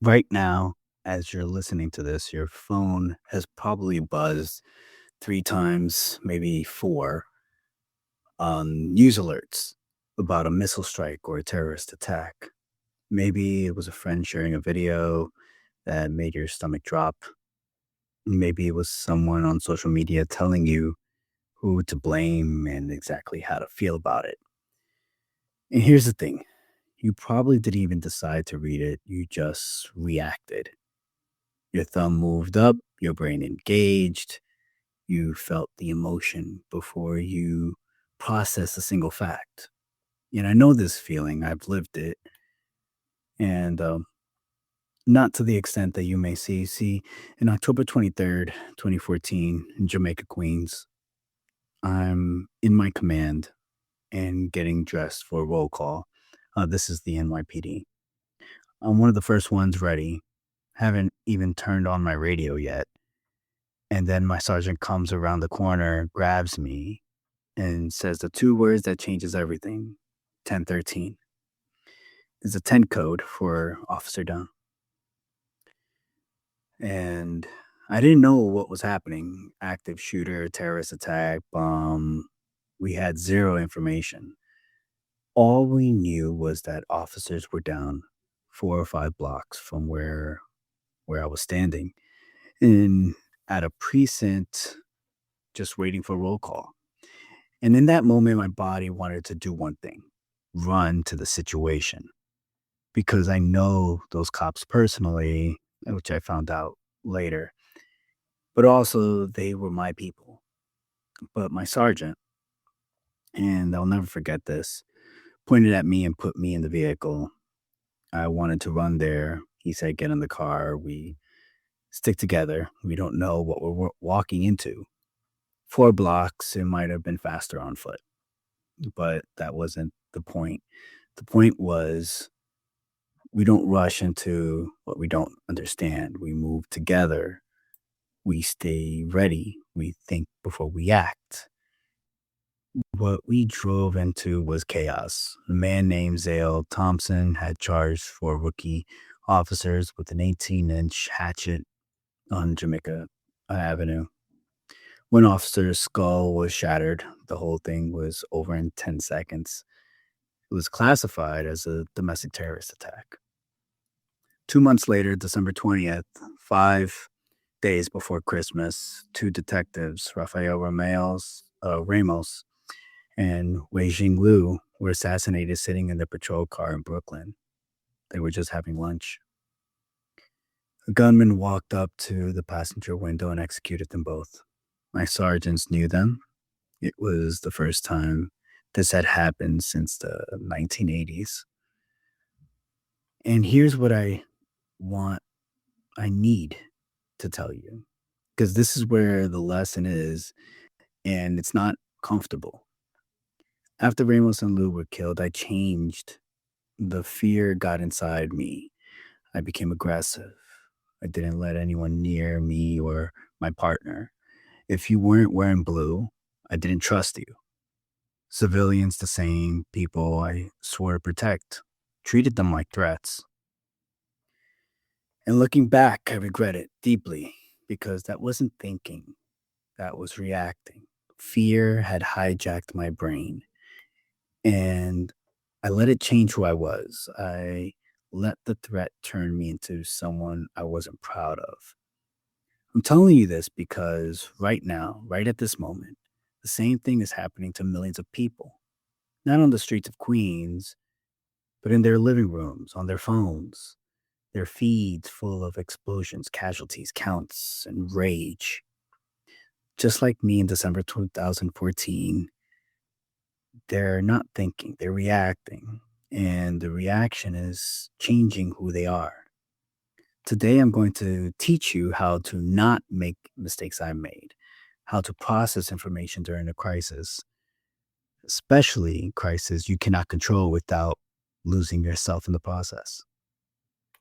Right now, as you're listening to this, your phone has probably buzzed 3 times, maybe 4, on news alerts about a missile strike or a terrorist attack. Maybe it was a friend sharing a video that made your stomach drop. Maybe it was someone on social media telling you who to blame and exactly how to feel about it. And here's the thing, you probably didn't even decide to read it, you just reacted. Your thumb moved up, your brain engaged, you felt the emotion before you processed a single fact. And I know this feeling, I've lived it, and not to the extent that you may see. See, in October 23rd, 2014, in Jamaica, Queens, I'm in my command and getting dressed for a roll call. This is the NYPD. I'm one of the first ones ready. Haven't even turned on my radio yet. And then my sergeant comes around the corner, grabs me, and says the 2 words that changes everything, 1013. It's a 10 code for officer down. And I didn't know what was happening. Active shooter, terrorist attack, bomb. We had 0 information. All we knew was that officers were down 4 or 5 blocks from where I was standing in at a precinct just waiting for roll call. And in that moment, my body wanted to do one thing, run to the situation, because I know those cops personally, which I found out later, but also they were my people. But my sergeant, and I'll never forget this, pointed at me and put me in the vehicle. I wanted to run there. He said, get in the car. We stick together. We don't know what we're walking into. 4 blocks, it might have been faster on foot, but that wasn't the point. The point was we don't rush into what we don't understand. We move together. We stay ready. We think before we act. What we drove into was chaos. A man named Zale Thompson had charged 4 rookie officers with an 18-inch hatchet on Jamaica Avenue. One officer's skull was shattered. The whole thing was over in 10 seconds. It was classified as a domestic terrorist attack. 2 months later, December 20th, 5 days before Christmas, 2 detectives, Rafael Ramos and Wei Jing Liu, were assassinated sitting in their patrol car in Brooklyn. They were just having lunch. A gunman walked up to the passenger window and executed them both. My sergeants knew them. It was the first time this had happened since the 1980s. And here's what I need to tell you, because this is where the lesson is, and it's not comfortable. After Ramos and Lou were killed, I changed. The fear got inside me. I became aggressive. I didn't let anyone near me or my partner. If you weren't wearing blue, I didn't trust you. Civilians, the same people I swore to protect, treated them like threats. And looking back, I regret it deeply because that wasn't thinking, that was reacting. Fear had hijacked my brain, and I let it change who I was. I let the threat turn me into someone I wasn't proud of. I'm telling you this because right now, right at this moment, the same thing is happening to millions of people. Not on the streets of Queens, but in their living rooms, on their phones, their feeds full of explosions, casualties, counts, and rage. Just like me in December 2014, they're not thinking, they're reacting. And the reaction is changing who they are. Today, I'm going to teach you how to not make mistakes I made, how to process information during a crisis, especially crisis you cannot control without losing yourself in the process.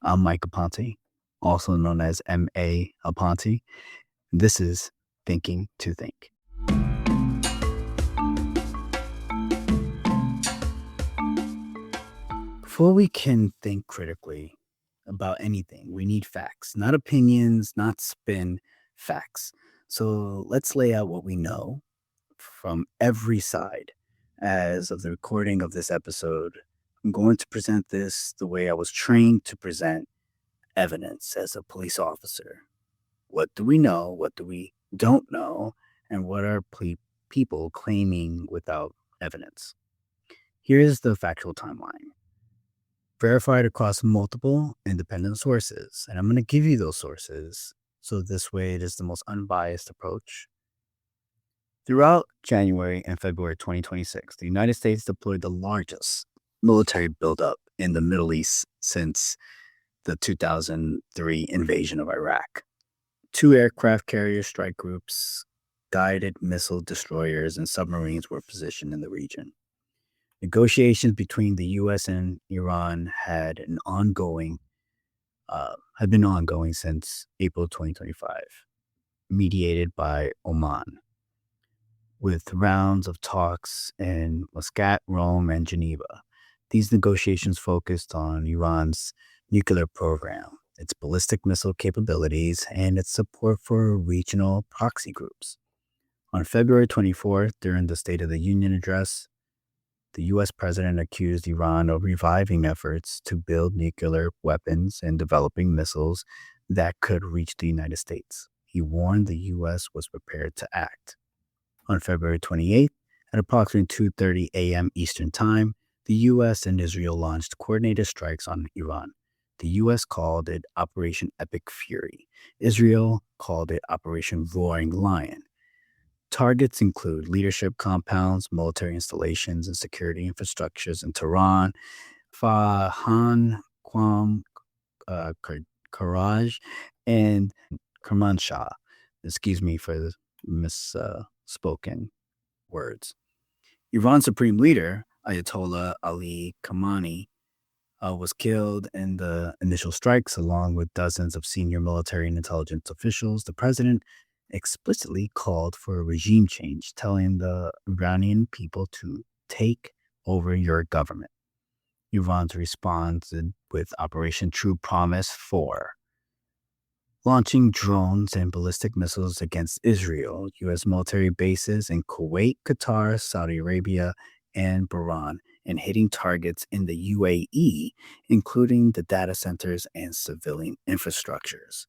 I'm Mike Aponte, also known as M.A. Aponte. This is Thinking to Think. Before we can think critically, about anything. We need facts, not opinions, not spin, facts. So let's lay out what we know from every side. As of the recording of this episode, I'm going to present this the way I was trained to present evidence as a police officer. What do we know? What do we don't know? And what are people claiming without evidence? Here's the factual timeline, verified across multiple independent sources. And I'm going to give you those sources. So this way it is the most unbiased approach. Throughout January and February 2026, the United States deployed the largest military buildup in the Middle East since the 2003 invasion of Iraq. 2 aircraft carrier strike groups, guided missile destroyers, and submarines were positioned in the region. Negotiations between the U.S. and Iran had been ongoing since April 2025, mediated by Oman, with rounds of talks in Muscat, Rome, and Geneva. These negotiations focused on Iran's nuclear program, its ballistic missile capabilities, and its support for regional proxy groups. On February 24th, during the State of the Union address, the U.S. president accused Iran of reviving efforts to build nuclear weapons and developing missiles that could reach the United States. He warned the U.S. was prepared to act. On February 28th, at approximately 2:30 a.m. Eastern Time, the U.S. and Israel launched coordinated strikes on Iran. The U.S. called it Operation Epic Fury. Israel called it Operation Roaring Lion. Targets include leadership compounds, military installations, and security infrastructures in Tehran, Fahan, Qam, Karaj, and Kermanshah. Excuse me for the misspoken words. Iran's supreme leader, Ayatollah Ali Khamenei, was killed in the initial strikes, along with dozens of senior military and intelligence officials. The president explicitly called for a regime change, telling the Iranian people to take over your government. Iran's responded with Operation True Promise 4, launching drones and ballistic missiles against Israel, U.S. military bases in Kuwait, Qatar, Saudi Arabia, and Bahrain, and hitting targets in the UAE, including the data centers and civilian infrastructures.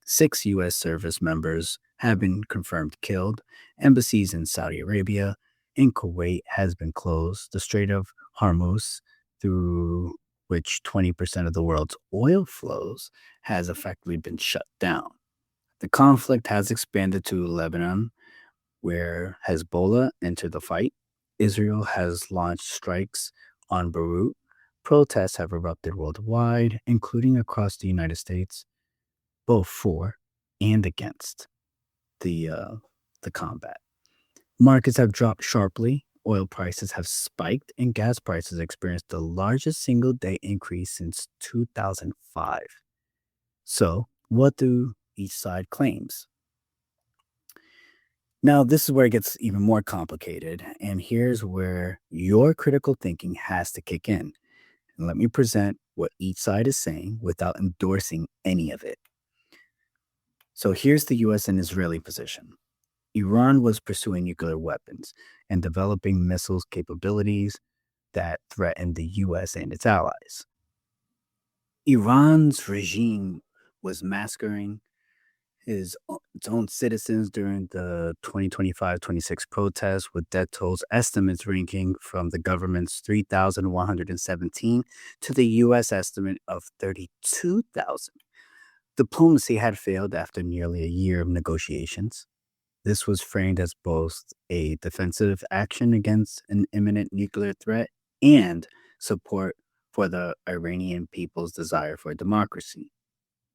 6 U.S. service members have been confirmed killed. Embassies in Saudi Arabia and Kuwait has been closed. The Strait of Hormuz, through which 20% of the world's oil flows, has effectively been shut down. The conflict has expanded to Lebanon, where Hezbollah entered the fight. Israel has launched strikes on Beirut. Protests have erupted worldwide, including across the United States, both for and against the combat. Markets have dropped sharply. Oil prices have spiked, and gas prices experienced the largest single-day increase since 2005. So, what do each side claims? Now, this is where it gets even more complicated, and here's where your critical thinking has to kick in. And let me present what each side is saying without endorsing any of it. So here's the US and Israeli position. Iran was pursuing nuclear weapons and developing missiles capabilities that threatened the US and its allies. Iran's regime was massacring its own citizens during the 2025-26 protests, with death tolls estimates ranging from the government's 3,117 to the U.S. estimate of 32,000. Diplomacy had failed after nearly a year of negotiations. This was framed as both a defensive action against an imminent nuclear threat and support for the Iranian people's desire for democracy.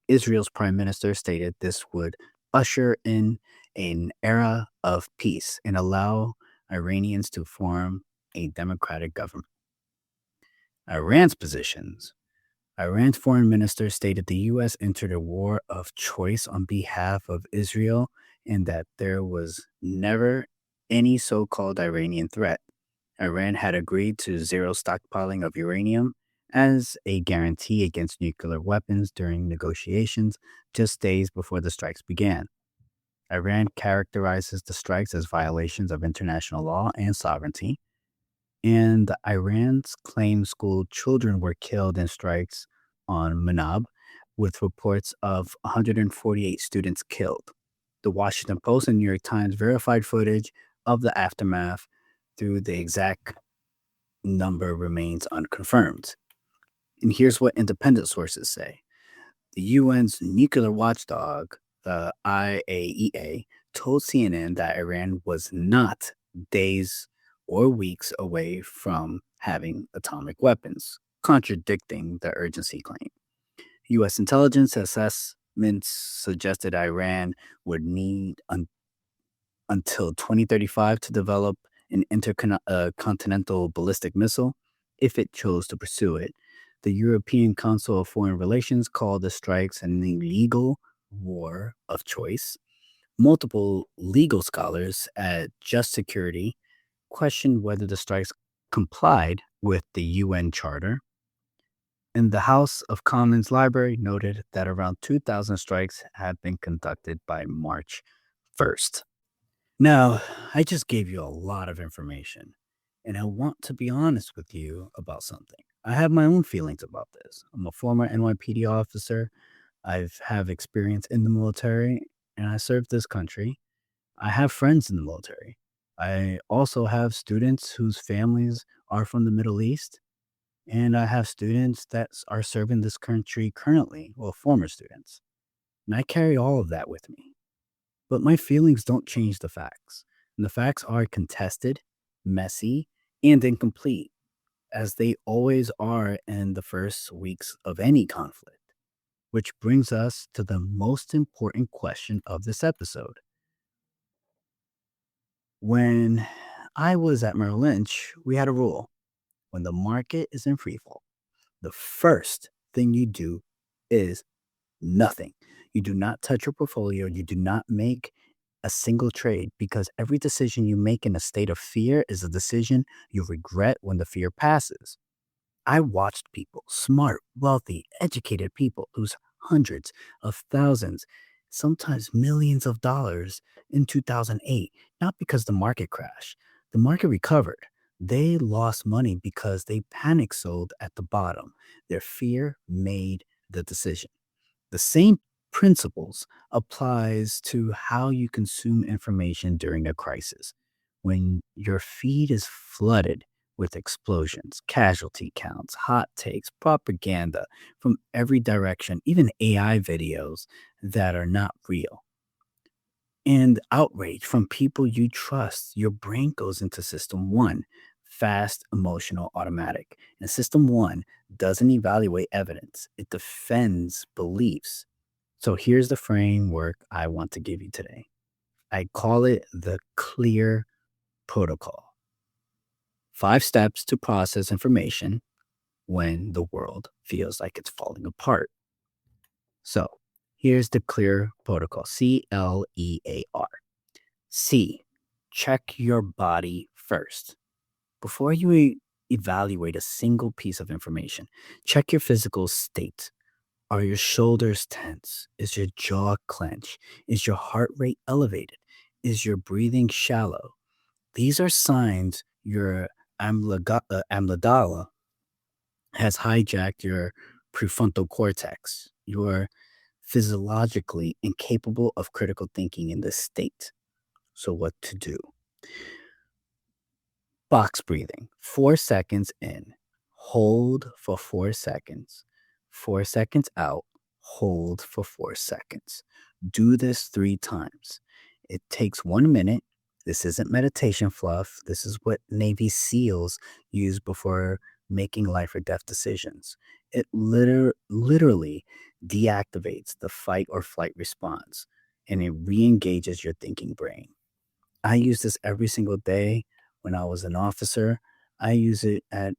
Israel's prime minister stated this would usher in an era of peace and allow Iranians to form a democratic government. Iran's positions. Iran's foreign minister stated the U.S. entered a war of choice on behalf of Israel and that there was never any so-called Iranian threat. Iran had agreed to zero stockpiling of uranium, as a guarantee against nuclear weapons during negotiations just days before the strikes began. Iran characterizes the strikes as violations of international law and sovereignty, and Iran's claim school children were killed in strikes on Manab, with reports of 148 students killed. The Washington Post and New York Times verified footage of the aftermath, through the exact number remains unconfirmed. And here's what independent sources say. The UN's nuclear watchdog, the IAEA, told CNN that Iran was not days or weeks away from having atomic weapons, contradicting the urgency claim. U.S. intelligence assessments suggested Iran would need until 2035 to develop an intercontinental ballistic missile if it chose to pursue it. The European Council of Foreign Relations called the strikes an illegal war of choice. Multiple legal scholars at Just Security questioned whether the strikes complied with the UN Charter. And the House of Commons Library noted that around 2,000 strikes had been conducted by March 1st. Now, I just gave you a lot of information, and I want to be honest with you about something. I have my own feelings about this. I'm a former NYPD officer. I've have experience in the military, and I served this country. I have friends in the military. I also have students whose families are from the Middle East, and I have students that are serving this country currently, well, former students. And I carry all of that with me. But my feelings don't change the facts. And the facts are contested, messy, and incomplete, as they always are in the first weeks of any conflict. Which brings us to the most important question of this episode. When I was at Merrill Lynch, we had a rule. When the market is in free fall, the first thing you do is nothing. You do not touch your portfolio. You do not make a single trade, because every decision you make in a state of fear is a decision you regret when the fear passes. I watched people, smart, wealthy, educated people, lose hundreds of thousands, sometimes millions of dollars in 2008, not because the market crashed. The market recovered. They lost money because they panic sold at the bottom. Their fear made the decision. The same principles applies to how you consume information during a crisis. When your feed is flooded with explosions, casualty counts, hot takes, propaganda from every direction, even AI videos that are not real, and outrage from people you trust, your brain goes into system one, fast, emotional, automatic. And system one doesn't evaluate evidence, it defends beliefs. So here's the framework I want to give you today. I call it the clear protocol. 5 steps to process information when the world feels like it's falling apart. So here's the clear protocol. CLEAR. C, check your body first. Before you evaluate a single piece of information, check your physical state. Are your shoulders tense? Is your jaw clenched? Is your heart rate elevated? Is your breathing shallow? These are signs your amygdala has hijacked your prefrontal cortex. You are physiologically incapable of critical thinking in this state. So, what to do? Box breathing, 4 seconds in, hold for 4 seconds, 4 seconds out, hold for 4 seconds. Do this 3 times. It takes 1 minute. This isn't meditation fluff. This is what Navy SEALs use before making life or death decisions. It literally deactivates the fight or flight response, and it re engages your thinking brain. I use this every single day when I was an officer. I use it at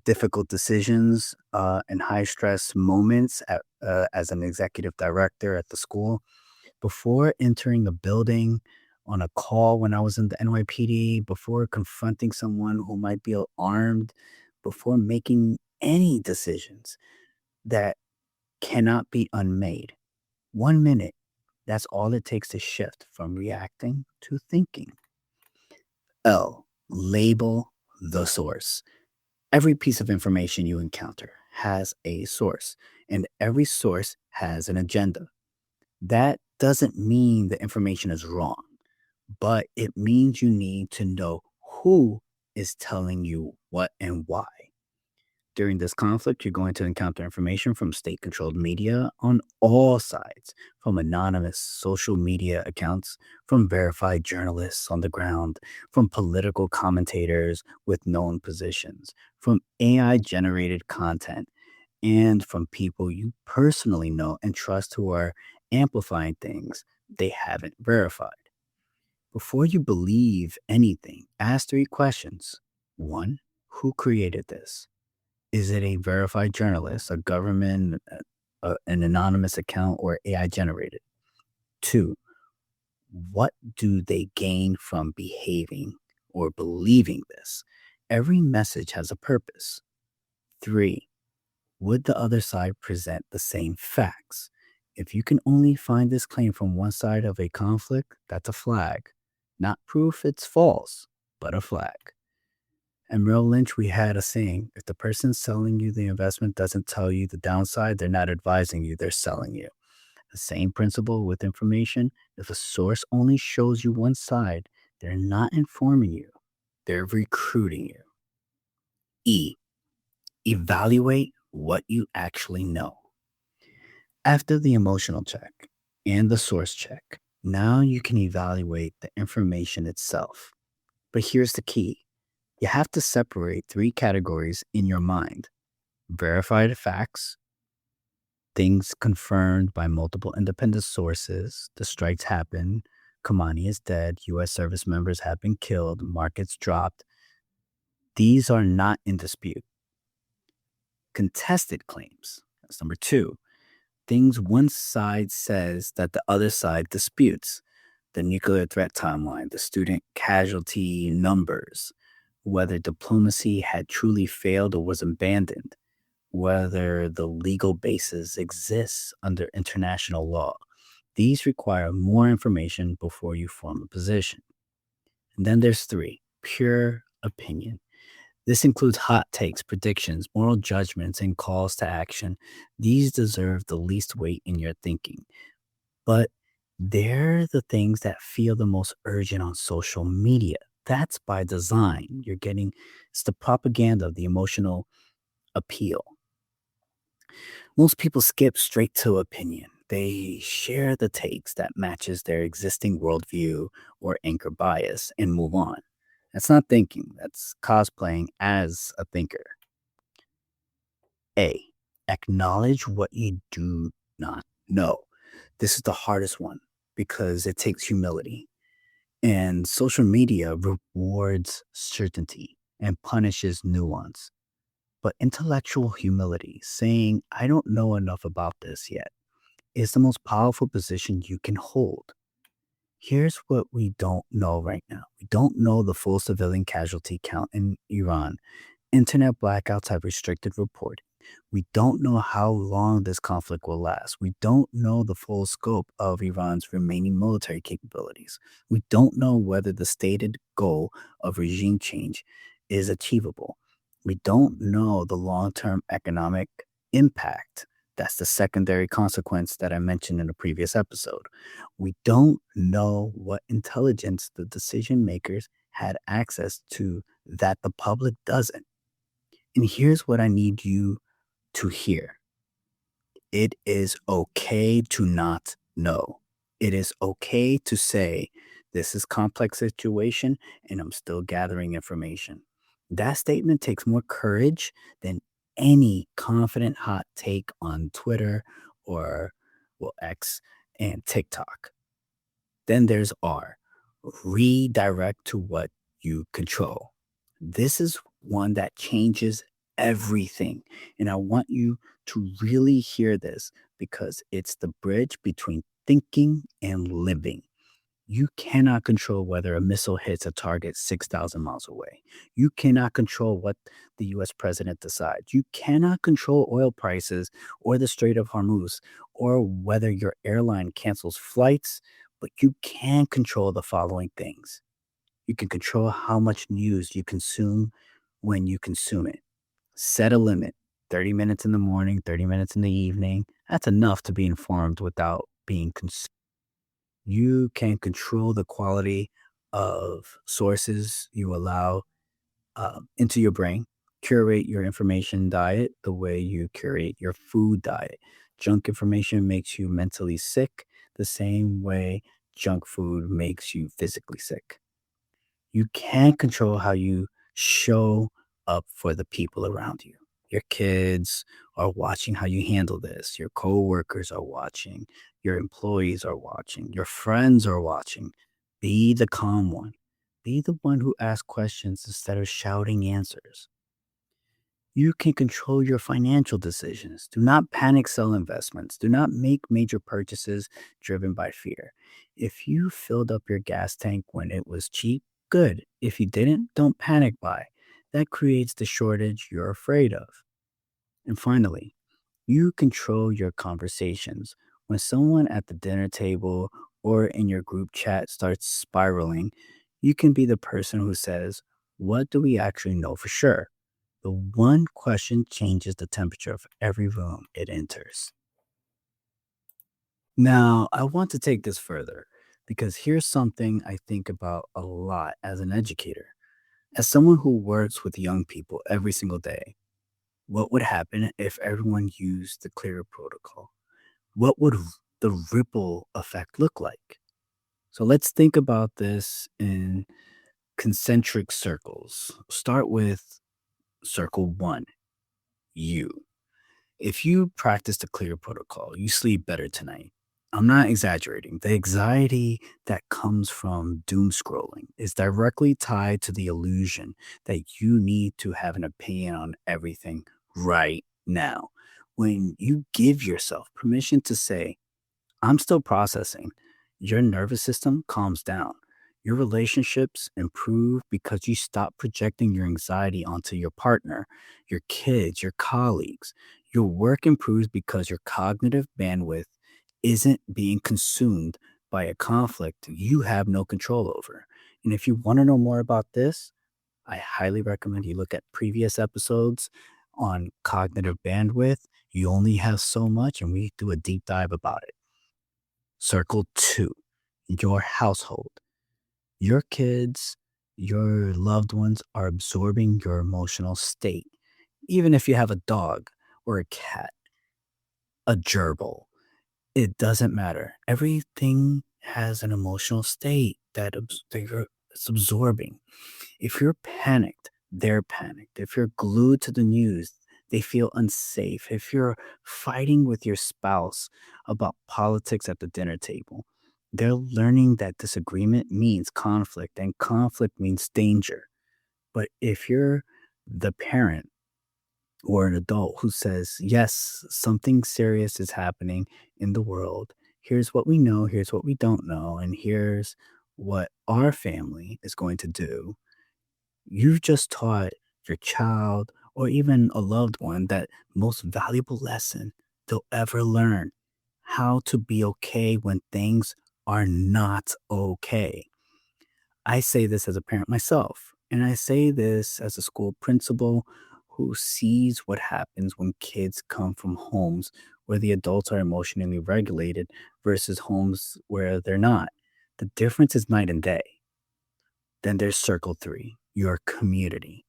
difficult decisions and high stress moments as an executive director at the school. Before entering a building, on a call when I was in the NYPD, before confronting someone who might be armed, before making any decisions that cannot be unmade. 1 minute, that's all it takes to shift from reacting to thinking. L, label the source. Every piece of information you encounter has a source, and every source has an agenda. That doesn't mean the information is wrong, but it means you need to know who is telling you what and why. During this conflict, you're going to encounter information from state controlled media on all sides, from anonymous social media accounts, from verified journalists on the ground, from political commentators with known positions, from AI generated content, and from people you personally know and trust who are amplifying things they haven't verified. Before you believe anything, ask three questions. One, who created this? Is it a verified journalist, a government, an anonymous account, or AI generated? Two, what do they gain from behaving or believing this? Every message has a purpose. Three, would the other side present the same facts? If you can only find this claim from one side of a conflict, that's a flag. Not proof it's false, but a flag. At Merrill Lynch, we had a saying, if the person selling you the investment doesn't tell you the downside, they're not advising you, they're selling you. The same principle with information. If a source only shows you one side, they're not informing you, they're recruiting you. E, evaluate what you actually know. After the emotional check and the source check, now you can evaluate the information itself. But here's the key, you have to separate three categories in your mind: verified facts, things confirmed by multiple independent sources, the strikes happened, Kamani is dead, US service members have been killed, markets dropped. These are not in dispute. Contested claims. That's number two. Things one side says that the other side disputes. The nuclear threat timeline, the student casualty numbers, whether diplomacy had truly failed or was abandoned, whether the legal basis exists under international law. These require more information before you form a position. And then there's three, pure opinion. This includes hot takes, predictions, moral judgments, and calls to action. These deserve the least weight in your thinking. But they're the things that feel the most urgent on social media. That's by design. It's the propaganda, the emotional appeal. Most people skip straight to opinion. They share the takes that matches their existing worldview or anchor bias and move on. That's not thinking, that's cosplaying as a thinker. A, acknowledge what you do not know. This is the hardest one because it takes humility. And social media rewards certainty and punishes nuance. But intellectual humility, saying, I don't know enough about this yet, is the most powerful position you can hold. Here's what we don't know right now. We don't know the full civilian casualty count in Iran. Internet blackouts have restricted reporting. We don't know how long this conflict will last. We don't know the full scope of Iran's remaining military capabilities. We don't know whether the stated goal of regime change is achievable. We don't know the long term economic impact. That's the secondary consequence that I mentioned in a previous episode. We don't know what intelligence the decision makers had access to that the public doesn't. And here's what I need you to hear. It is okay to not know. It is okay to say, this is complex situation and I'm still gathering information. That statement takes more courage than any confident hot take on Twitter or X and TikTok. Then there's R, redirect to what you control. This is one that changes everything. And I want you to really hear this because it's the bridge between thinking and living. You cannot control whether a missile hits a target 6,000 miles away. You cannot control what the US president decides. You cannot control oil prices or the Strait of Hormuz or whether your airline cancels flights, but you can control the following things. You can control how much news you consume when you consume it. Set a limit 30 minutes in the morning, 30 minutes in the evening. That's enough to be informed without being consumed. You can control the quality of sources you allow into your brain, curate your information diet the way you curate your food diet. Junk information makes you mentally sick the same way junk food makes you physically sick. You can control how you show up for the people around you. Your kids are watching how you handle this. Your coworkers are watching. Your employees are watching. Your friends are watching. Be the calm one. Be the one who asks questions instead of shouting answers. You can control your financial decisions. Do not panic sell investments. Do not make major purchases driven by fear. If you filled up your gas tank when it was cheap, good. If you didn't, don't panic buy. That creates the shortage you're afraid of. And finally, you control your conversations. When someone at the dinner table or in your group chat starts spiraling, you can be the person who says, "What do we actually know for sure?" The one question changes the temperature of every room it enters. Now, I want to take this further because here's something I think about a lot as an educator. As someone who works with young people every single day, what would happen if everyone used the clear protocol? What would the ripple effect look like? So let's think about this in concentric circles. Start with circle one, you. If you practice the clear protocol, you sleep better tonight. I'm not exaggerating. The anxiety that comes from doom scrolling is directly tied to the illusion that you need to have an opinion on everything right now. When you give yourself permission to say, "I'm still processing," your nervous system calms down. Your relationships improve because you stop projecting your anxiety onto your partner, your kids, your colleagues. Your work improves because your cognitive bandwidth isn't being consumed by a conflict you have no control over. And if you want to know more about this, I highly recommend you look at previous episodes on cognitive bandwidth. You only have so much, and we do a deep dive about it. Circle two, your household. Your kids, your loved ones are absorbing your emotional state. Even if you have a dog or a cat, a gerbil, it doesn't matter. Everything has an emotional state it's absorbing. If you're panicked, they're panicked. If you're glued to the news, they feel unsafe. If you're fighting with your spouse about politics at the dinner table, they're learning that disagreement means conflict and conflict means danger. But if you're the parent or an adult who says, "Yes, something serious is happening in the world. Here's what we know, here's what we don't know, and here's what our family is going to do," you've just taught your child or even a loved one that most valuable lesson they'll ever learn: how to be okay when things are not okay. I say this as a parent myself, and I say this as a school principal who sees what happens when kids come from homes where the adults are emotionally regulated versus homes where they're not. The difference is night and day. Then there's circle three, your community.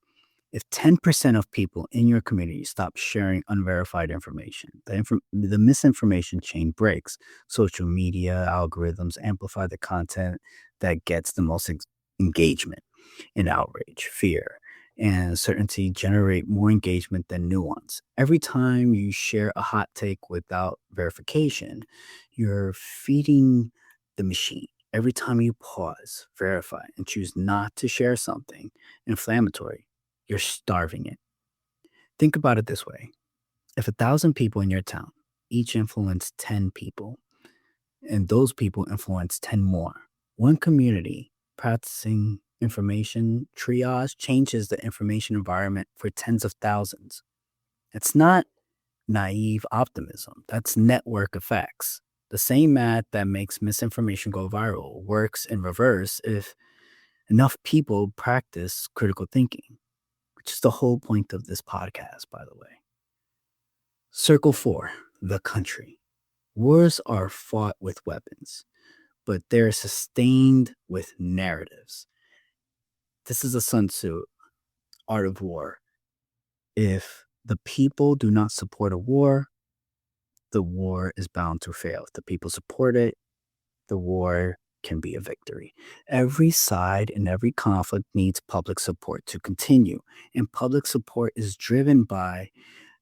If 10% of people in your community stop sharing unverified information, the misinformation chain breaks. Social media algorithms amplify the content that gets the most engagement, and outrage, fear, and certainty generate more engagement than nuance. Every time you share a hot take without verification, you're feeding the machine. Every time you pause, verify, and choose not to share something inflammatory, you're starving it. Think about it this way: if 1,000 people in your town each influence 10 people, and those people influence 10 more, One community practicing information triage changes the information environment for tens of thousands. It's not naive optimism, that's network effects. The same math that makes misinformation go viral works in reverse if enough people practice critical thinking, which is the whole point of this podcast, by the way. Circle four, the country. Wars are fought with weapons, but they're sustained with narratives. This is a Sun Tzu, Art of War. If the people do not support a war, the war is bound to fail. If the people support it, the war can be a victory. Every side in every conflict needs public support to continue, and public support is driven by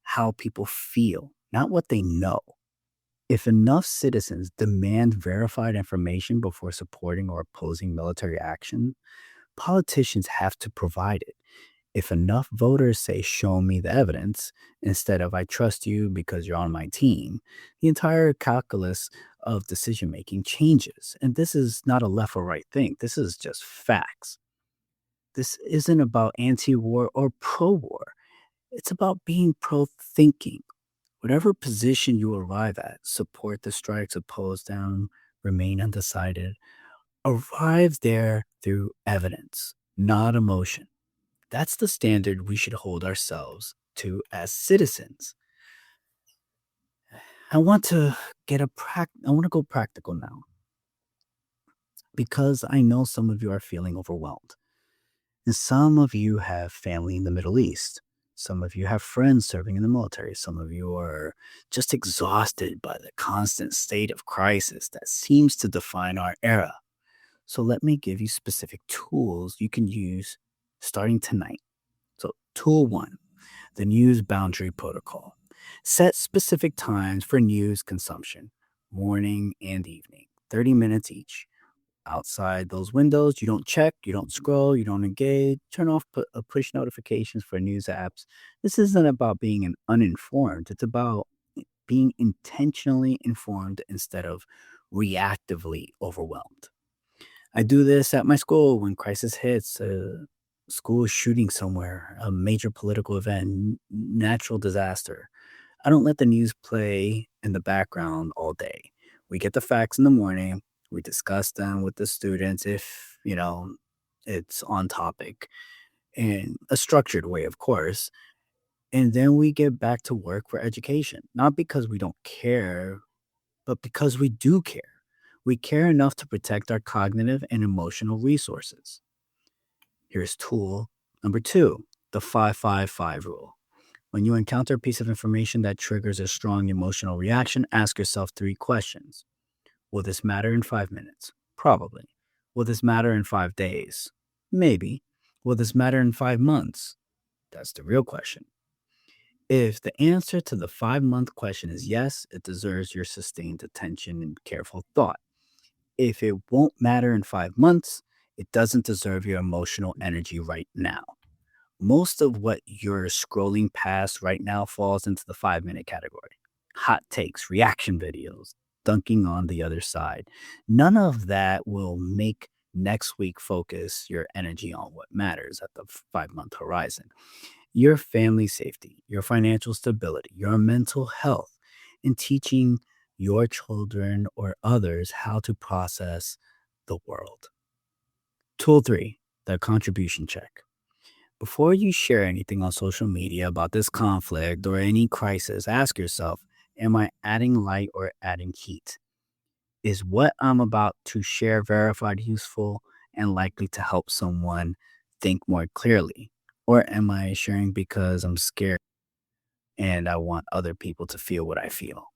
how people feel, not what they know. If enough citizens demand verified information before supporting or opposing military action, politicians have to provide it. If enough voters say, "Show me the evidence," instead of "I trust you because you're on my team," the entire calculus of decision making changes. And this is not a left or right thing, this is just facts. This isn't about anti war or pro war, it's about being pro thinking. Whatever position you arrive at, support the strikes, oppose them, remain undecided, arrive there through evidence, not emotion. That's the standard we should hold ourselves to as citizens. I want to go practical now because I know some of you are feeling overwhelmed. And some of you have family in the Middle East. Some of you have friends serving in the military. Some of you are just exhausted by the constant state of crisis that seems to define our era. So let me give you specific tools you can use starting tonight. So, tool one, the news boundary protocol. Set specific times for news consumption, morning and evening, 30 minutes each. Outside those windows, you don't check, you don't scroll, you don't engage. Turn off push notifications for news apps. This isn't about being uninformed, it's about being intentionally informed instead of reactively overwhelmed. I do this at my school when crisis hits, school shooting somewhere, a major political event, natural disaster. I don't let the news play in the background all day. We get the facts in the morning, we discuss them with the students if, it's on topic in a structured way, of course. And then we get back to work for education, not because we don't care, but because we do care. We care enough to protect our cognitive and emotional resources. Here's tool number two, the 555 rule. When you encounter a piece of information that triggers a strong emotional reaction, ask yourself three questions. Will this matter in 5 minutes? Probably. Will this matter in 5 days? Maybe. Will this matter in 5 months? That's the real question. If the answer to the 5 month question is yes, it deserves your sustained attention and careful thought. If it won't matter in 5 months, it doesn't deserve your emotional energy right now. Most of what you're scrolling past right now falls into the 5 minute category. Hot takes, reaction videos, dunking on the other side. None of that will make next week focus your energy on what matters at the 5 month horizon. Your family safety, your financial stability, your mental health, and teaching your children or others how to process the world. Tool three, the contribution check. Before you share anything on social media about this conflict or any crisis, ask yourself, am I adding light or adding heat? Is what I'm about to share verified, useful, and likely to help someone think more clearly? Or am I sharing because I'm scared and I want other people to feel what I feel?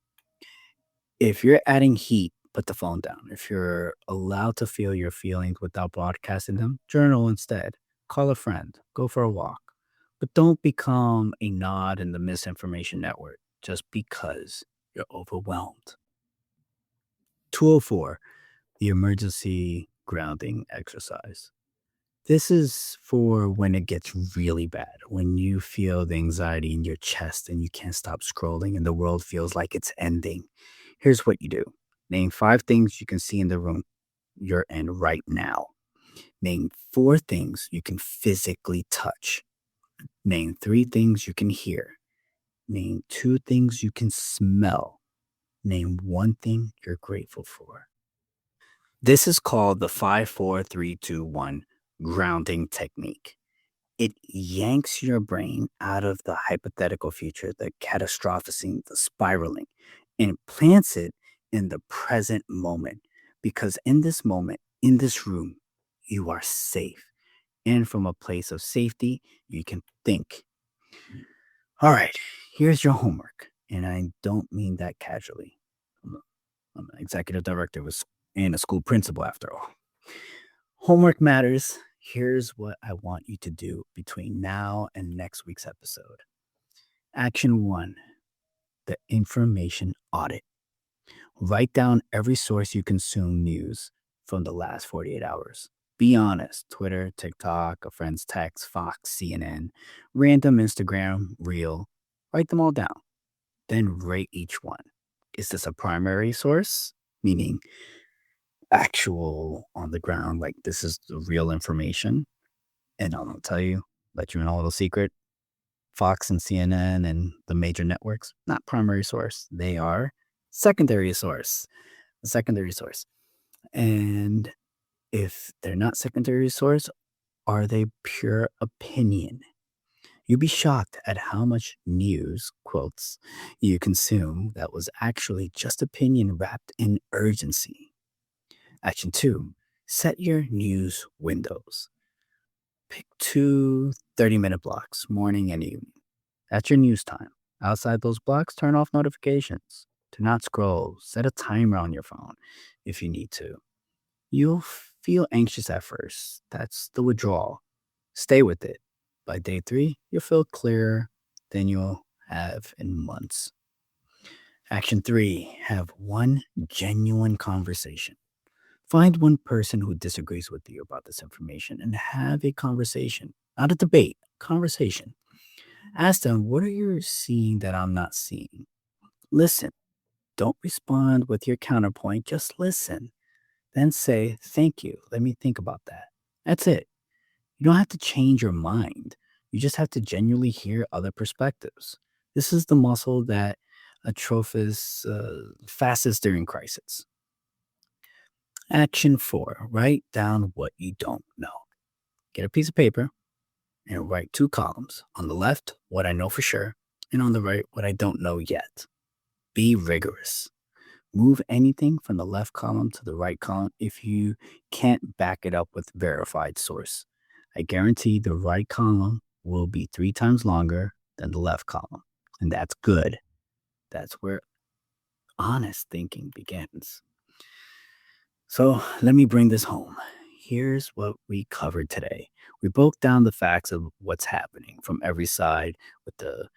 If you're adding heat, put the phone down. If you're allowed to feel your feelings without broadcasting them, journal instead. Call a friend, go for a walk. But don't become a nod in the misinformation network just because you're overwhelmed. Tool four, the emergency grounding exercise. This is for when it gets really bad, when you feel the anxiety in your chest and you can't stop scrolling and the world feels like it's ending. Here's what you do. Name five things you can see in the room. you're in right now. Name 4 things you can physically touch. Name 3 things you can hear. Name 2 things you can smell. Name 1 thing you're grateful for. This is called the 5, 4, 3, 2, 1 grounding technique. It yanks your brain out of the hypothetical future, the catastrophizing, the spiraling, and plants it in the present moment. Because in this moment, in this room, you are safe. And from a place of safety, you can think. All right, here's your homework. And I don't mean that casually. I'm an executive director and a school principal after all. Homework matters. Here's what I want you to do between now and next week's episode. Action 1, the information audit. Write down every source you consume news from the last 48 hours. Be honest. Twitter, TikTok, a friend's text, Fox, CNN, random Instagram, reel. Write them all down. Then rate each one. Is this a primary source? Meaning actual on the ground, like this is the real information. And I'll tell you, let you in a little secret. Fox and CNN and the major networks, not primary source. They are secondary source. A secondary source. And if they're not secondary source, are they pure opinion? You'd be shocked at how much news, quotes, you consume that was actually just opinion wrapped in urgency. Action 2, set your news windows. Pick 2 30-minute blocks, morning and evening. That's your news time. Outside those blocks, turn off notifications. Do not scroll. Set a timer on your phone if you need to. You'll feel anxious at first. That's the withdrawal. Stay with it. By day 3, you'll feel clearer than you'll have in months. Action 3, have one genuine conversation. Find one person who disagrees with you about this information and have a conversation. Not a debate, conversation. Ask them, what are you seeing that I'm not seeing? Listen. Don't respond with your counterpoint, just listen. Then say, thank you. Let me think about that. That's it. You don't have to change your mind. You just have to genuinely hear other perspectives. This is the muscle that atrophies fastest during crisis. Action 4, write down what you don't know. Get a piece of paper and write 2 columns. On the left, what I know for sure, and on the right, what I don't know yet. Be rigorous. Move anything from the left column to the right column if you can't back it up with verified source. I guarantee the right column will be 3 times longer than the left column. And that's good. That's where honest thinking begins. So let me bring this home. Here's what we covered today. We broke down the facts of what's happening from every side with the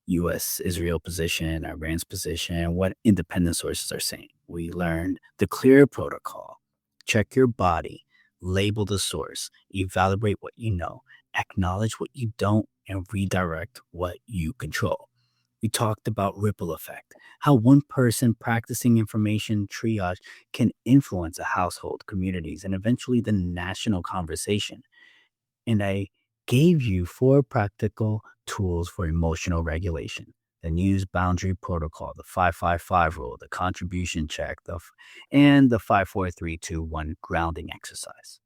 U.S.-Israel position, Iran's position, what independent sources are saying. We learned the clear protocol. Check your body, label the source, evaluate what you know, acknowledge what you don't, and redirect what you control. We talked about ripple effect, how one person practicing information triage can influence a household, communities, and eventually the national conversation. And I gave you 4 practical tools for emotional regulation: the news boundary protocol, the 555 rule, the contribution check, and the 5, 4, 3, 2, 1 grounding exercise.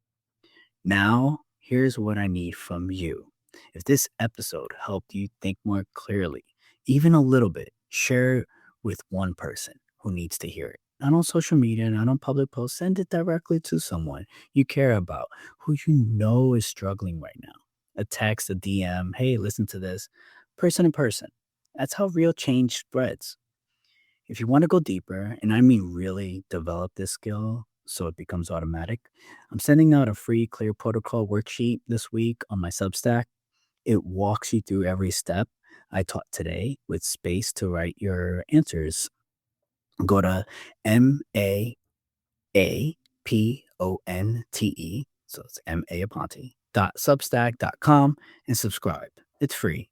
Now, here's what I need from you. If this episode helped you think more clearly, even a little bit, share it with one person who needs to hear it. Not on social media, not on public posts. Send it directly to someone you care about, who you know is struggling right now. A text, a DM, hey, listen to this, person in person. That's how real change spreads. If you want to go deeper, and I mean really develop this skill so it becomes automatic, I'm sending out a free Clear Protocol worksheet this week on my Substack. It walks you through every step I taught today with space to write your answers. Go to Maponte, so it's Aponte, .substack.com and subscribe. It's free.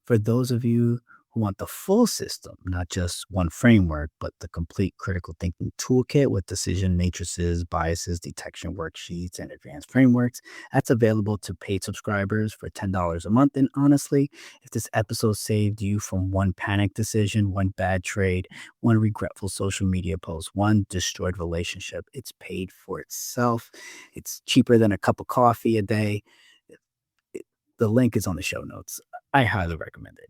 For those of you who want the full system, not just one framework, but the complete critical thinking toolkit with decision matrices, biases, detection worksheets, and advanced frameworks. That's available to paid subscribers for $10 a month. And honestly, if this episode saved you from one panic decision, one bad trade, one regretful social media post, one destroyed relationship, it's paid for itself. It's cheaper than a cup of coffee a day. It- the link is on the show notes. I highly recommend it.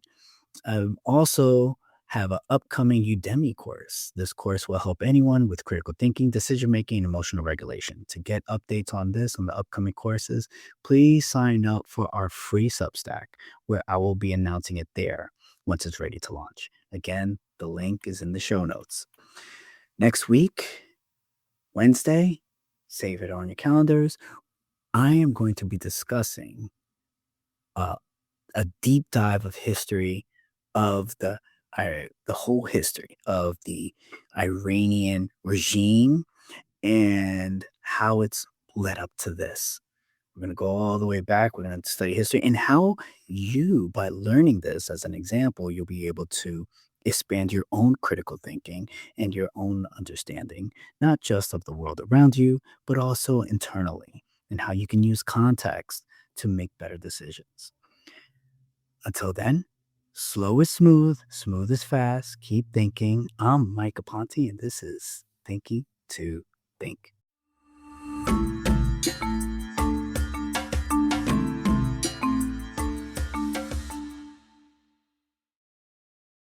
Also have an upcoming Udemy course. This course will help anyone with critical thinking, decision making, and emotional regulation. To get updates on this on the upcoming courses, please sign up for our free Substack, where I will be announcing it there once it's ready to launch. Again, the link is in the show notes. Next week, Wednesday, save it on your calendars. I am going to be discussing uh, a deep dive of history of the whole history of the Iranian regime and how it's led up to this. We're going to go all the way back. We're going to study history and how you, by learning this as an example, you'll be able to expand your own critical thinking and your own understanding, not just of the world around you, but also internally, and how you can use context to make better decisions. Until then, slow is smooth, smooth is fast. Keep thinking. I'm Mike Aponte, and this is Thinking to Think.